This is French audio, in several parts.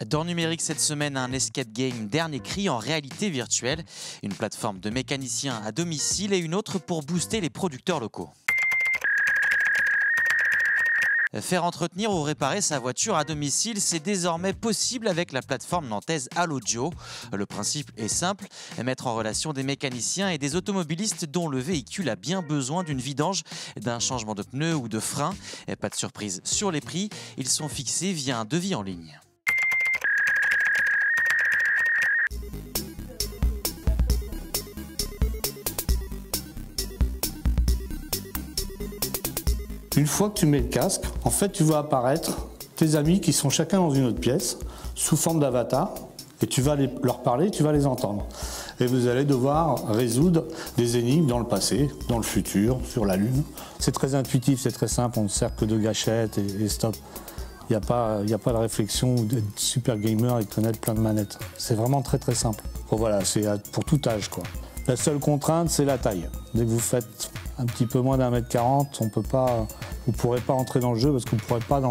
Dans Numérique cette semaine, un escape game dernier cri en réalité virtuelle, une plateforme de mécaniciens à domicile et une autre pour booster les producteurs locaux. Faire entretenir ou réparer sa voiture à domicile, c'est désormais possible avec la plateforme nantaise Allojo. Le principe est simple, mettre en relation des mécaniciens et des automobilistes dont le véhicule a bien besoin d'une vidange, d'un changement de pneus ou de frein. Pas de surprise sur les prix, ils sont fixés via un devis en ligne. Une fois que tu mets le casque, en fait, tu vois apparaître tes amis qui sont chacun dans une autre pièce, sous forme d'avatar, et tu vas leur parler, tu vas les entendre. Et vous allez devoir résoudre des énigmes dans le passé, dans le futur, sur la Lune. C'est très intuitif, c'est très simple, on ne sert que de gâchettes et stop. Il n'y a pas de réflexion ou d'être super gamer et de connaître plein de manettes. C'est vraiment très très simple. Bon, voilà, c'est pour tout âge, quoi. La seule contrainte, c'est la taille. Dès que vous faites un petit peu moins d'1m40, vous ne pourrez pas entrer dans le jeu parce que vous ne pourrez pas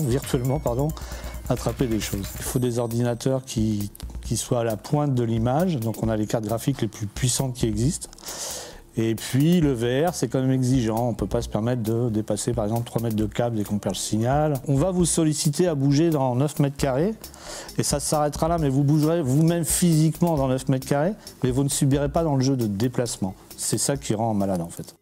virtuellement, attraper des choses. Il faut des ordinateurs qui soient à la pointe de l'image, donc on a les cartes graphiques les plus puissantes qui existent. Et puis le VR, c'est quand même exigeant, on ne peut pas se permettre de dépasser par exemple 3 mètres de câble dès qu'on perd le signal. On va vous solliciter à bouger dans 9 mètres carrés, et ça s'arrêtera là, mais vous bougerez vous-même physiquement dans 9 mètres carrés, mais vous ne subirez pas dans le jeu de déplacement. C'est ça qui rend malade en fait.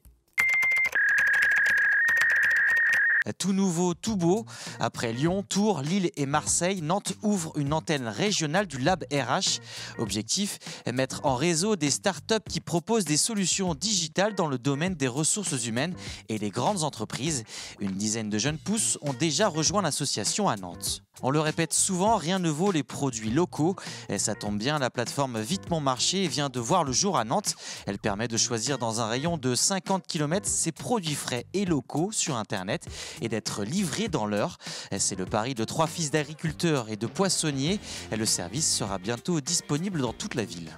Tout nouveau, tout beau. Après Lyon, Tours, Lille et Marseille, Nantes ouvre une antenne régionale du Lab RH. Objectif, mettre en réseau des startups qui proposent des solutions digitales dans le domaine des ressources humaines et les grandes entreprises. Une dizaine de jeunes pousses ont déjà rejoint l'association à Nantes. On le répète souvent, rien ne vaut les produits locaux. Et ça tombe bien, la plateforme Vite Mon Marché vient de voir le jour à Nantes. Elle permet de choisir dans un rayon de 50 km ses produits frais et locaux sur Internet et d'être livrés dans l'heure. C'est le pari de 3 fils d'agriculteurs et de poissonniers. Le service sera bientôt disponible dans toute la ville.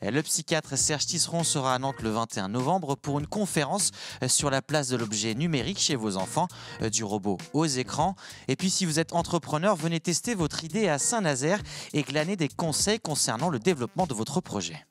Le psychiatre Serge Tisseron sera à Nantes le 21 novembre pour une conférence sur la place de l'objet numérique chez vos enfants, du robot aux écrans. Et puis si vous êtes entrepreneur, venez tester votre idée à Saint-Nazaire et glaner des conseils concernant le développement de votre projet.